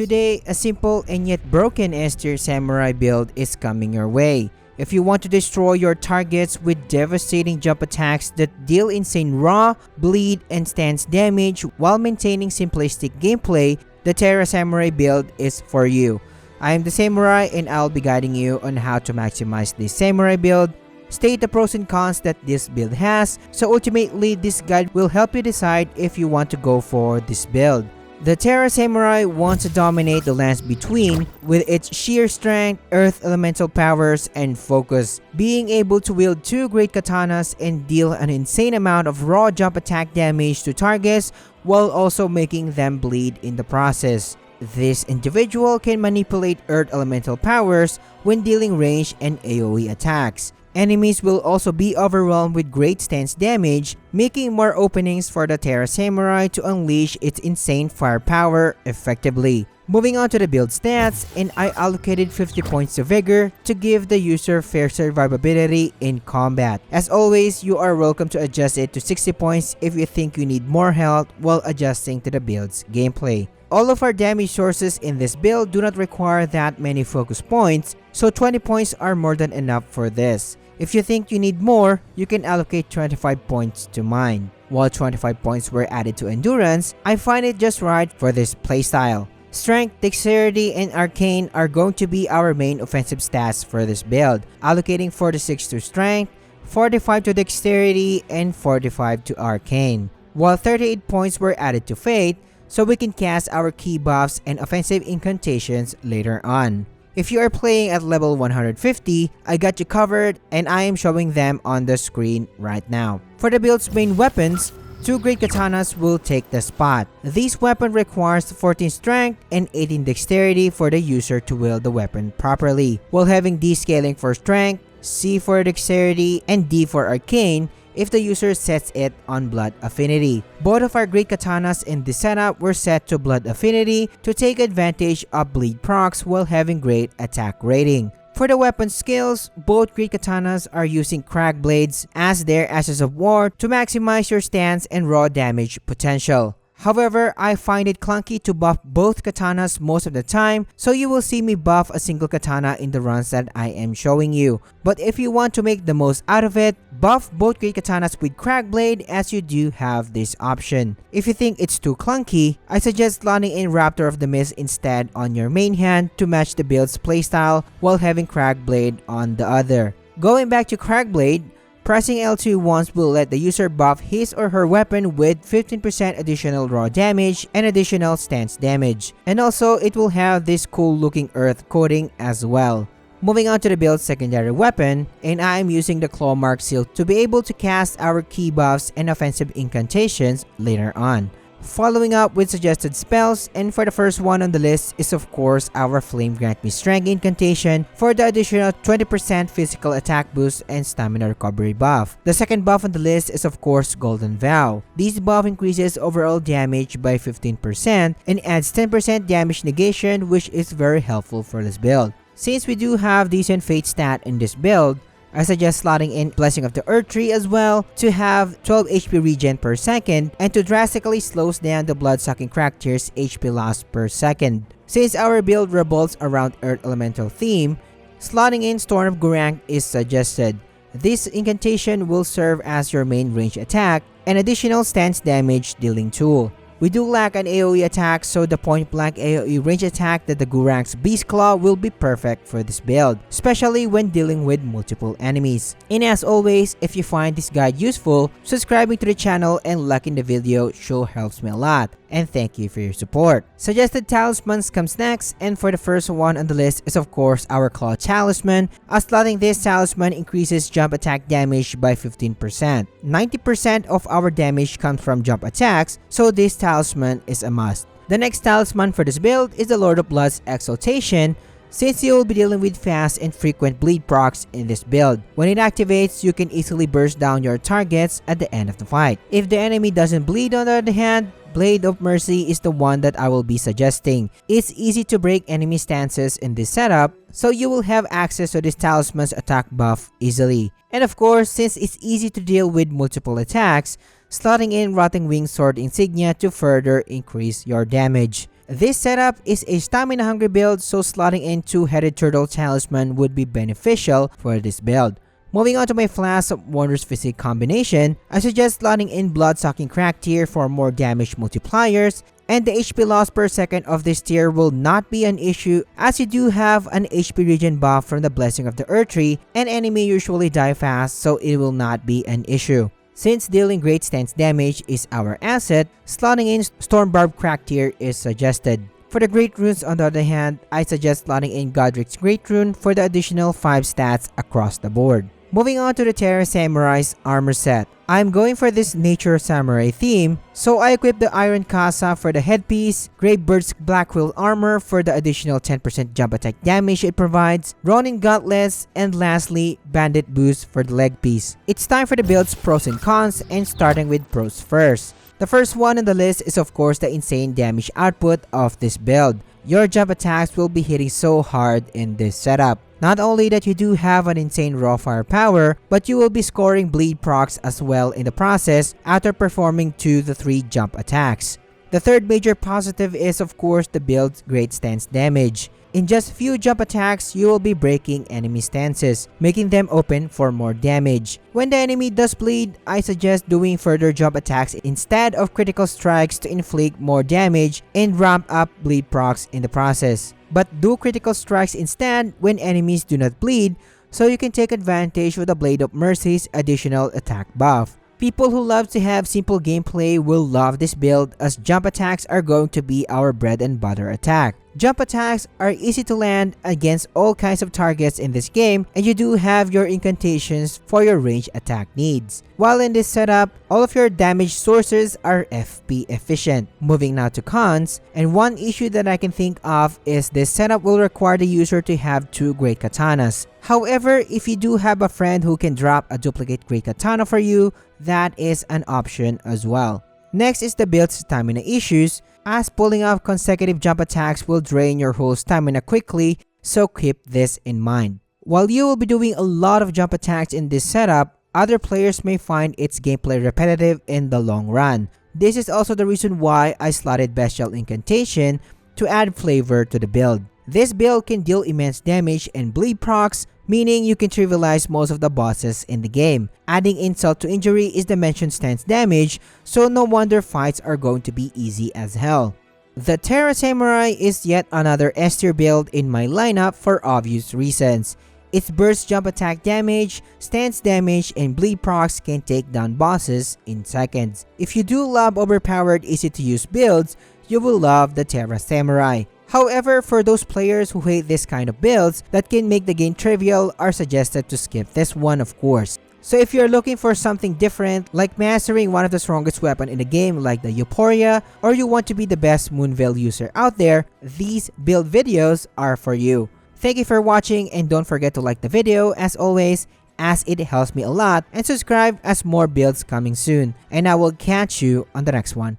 Today, a simple and yet broken Terra Samurai build is coming your way. If you want to destroy your targets with devastating jump attacks that deal insane raw, bleed, and stance damage while maintaining simplistic gameplay, the Terra Samurai build is for you. I am the Samurai and I'll be guiding you on how to maximize this Samurai build, state the pros and cons that this build has, so ultimately this guide will help you decide if you want to go for this build. The Terra Samurai wants to dominate the lands between with its sheer strength, earth elemental powers, and focus, being able to wield 2 Great Katanas and deal an insane amount of raw jump attack damage to targets while also making them bleed in the process. This individual can manipulate earth elemental powers when dealing range and AoE attacks. Enemies will also be overwhelmed with great stance damage, making more openings for the Terra Samurai to unleash its insane firepower effectively. Moving on to the build stats, and I allocated 50 points to Vigor to give the user fair survivability in combat. As always, you are welcome to adjust it to 60 points if you think you need more health while adjusting to the build's gameplay. All of our damage sources in this build do not require that many focus points, so 20 points are more than enough for this. If you think you need more, you can allocate 25 points to mine. While 25 points were added to Endurance, I find it just right for this playstyle. Strength, Dexterity, and Arcane are going to be our main offensive stats for this build, allocating 46 to Strength, 45 to Dexterity, and 45 to Arcane. While 38 points were added to Fate, so we can cast our key buffs and offensive incantations later on. If you are playing at level 150, I got you covered and I am showing them on the screen right now. For the build's main weapons, 2 Great Katanas will take the spot. This weapon requires 14 strength and 18 dexterity for the user to wield the weapon properly, while having D scaling for strength, C for dexterity, and D for arcane if the user sets it on Blood Affinity. Both of our Great Katanas in this setup were set to Blood Affinity to take advantage of bleed procs while having great attack rating. For the weapon skills, both Great Katanas are using Crag Blades as their Ashes of War to maximize your stance and raw damage potential. However, I find it clunky to buff both katanas most of the time, so you will see me buff a single katana in the runs that I am showing you. But if you want to make the most out of it, buff both Great Katanas with Crag Blade as you do have this option. If you think it's too clunky, I suggest slotting in Raptor of the Mist instead on your main hand to match the build's playstyle while having Crag Blade on the other. Going back to Crag Blade, pressing L2 once will let the user buff his or her weapon with 15% additional raw damage and additional stance damage. And also, it will have this cool looking earth coating as well. Moving on to the build's secondary weapon, and I am using the Claw Mark Seal to be able to cast our key buffs and offensive incantations later on. Following up with suggested spells, and for the first one on the list is of course our Flame Grant Me Strength incantation for the additional 20% physical attack boost and stamina recovery buff. The second buff on the list is of course Golden Vow. This buff increases overall damage by 15% and adds 10% damage negation, which is very helpful for this build. Since we do have decent fate stat in this build, I suggest slotting in Blessing of the Erdtree as well to have 12 HP regen per second and to drastically slows down the blood-sucking crack tier's HP loss per second. Since our build revolves around Earth Elemental theme, slotting in Storm of Gurranq is suggested. This incantation will serve as your main range attack and additional stance damage dealing tool. We do lack an AoE attack, so the point-blank AoE range attack that the Gurranq's Beast Claw will be perfect for this build, especially when dealing with multiple enemies. And as always, if you find this guide useful, subscribing to the channel and liking the video sure helps me a lot. And thank you for your support. Suggested Talismans comes next, and for the first one on the list is of course our Claw Talisman, as slotting this talisman increases jump attack damage by 15%. 90% of our damage comes from jump attacks, so this talisman is a must. The next talisman for this build is the Lord of Blood's Exaltation, since you will be dealing with fast and frequent bleed procs in this build. When it activates, you can easily burst down your targets at the end of the fight. If the enemy doesn't bleed on the other hand, Blade of Mercy is the one that I will be suggesting. It's easy to break enemy stances in this setup, so you will have access to this talisman's attack buff easily. And of course, since it's easy to deal with multiple attacks, slotting in Rotting Wing Sword Insignia to further increase your damage. This setup is a stamina hungry build, so slotting in 2-headed turtle talisman would be beneficial for this build. Moving on to my Flask of Wonders Physique combination, I suggest slotting in blood-sucking crack tier for more damage multipliers, and the HP loss per second of this tier will not be an issue as you do have an HP regen buff from the Blessing of the Erdtree, and enemy usually die fast, so it will not be an issue. Since dealing great stance damage is our asset, slotting in Storm Barb crack tier is suggested. For the Great Runes on the other hand, I suggest slotting in Godric's Great Rune for the additional 5 stats across the board. Moving on to the Terra Samurai's armor set. I'm going for this nature samurai theme, so I equipped the Iron Casa for the headpiece, Gravebird's Black Quill armor for the additional 10% jump attack damage it provides, Ronin gauntlets, and lastly, Bandit boost for the leg piece. It's time for the build's pros and cons, and starting with pros first. The first one on the list is of course the insane damage output of this build. Your jump attacks will be hitting so hard in this setup. Not only that you do have an insane raw firepower, but you will be scoring bleed procs as well in the process after performing 2 to 3 jump attacks. The third major positive is of course the build's great stance damage. In just few jump attacks, you will be breaking enemy stances, making them open for more damage. When the enemy does bleed, I suggest doing further jump attacks instead of critical strikes to inflict more damage and ramp up bleed procs in the process. But do critical strikes instead when enemies do not bleed, so you can take advantage of the Blade of Mercy's additional attack buff. People who love to have simple gameplay will love this build as jump attacks are going to be our bread and butter attack. Jump attacks are easy to land against all kinds of targets in this game, and you do have your incantations for your range attack needs. While in this setup, all of your damage sources are FP efficient. Moving now to cons, and one issue that I can think of is this setup will require the user to have 2 Great Katanas. However, if you do have a friend who can drop a duplicate Great Katana for you, that is an option as well. Next is the build's stamina issues, as pulling off consecutive jump attacks will drain your whole stamina quickly, so keep this in mind. While you will be doing a lot of jump attacks in this setup, other players may find its gameplay repetitive in the long run. This is also the reason why I slotted Bestial Incantation to add flavor to the build. This build can deal immense damage and bleed procs, meaning you can trivialize most of the bosses in the game. Adding insult to injury is the mentioned stance damage, so no wonder fights are going to be easy as hell. The Terra Samurai is yet another S tier build in my lineup for obvious reasons. Its burst jump attack damage, stance damage, and bleed procs can take down bosses in seconds. If you do love overpowered easy to use builds, you will love the Terra Samurai. However, for those players who hate this kind of builds that can make the game trivial, are suggested to skip this one of course. So if you're looking for something different, like mastering one of the strongest weapons in the game like the Euphoria, or you want to be the best Moonveil user out there, these build videos are for you. Thank you for watching, and don't forget to like the video as always, as it helps me a lot, and subscribe as more builds coming soon. And I will catch you on the next one.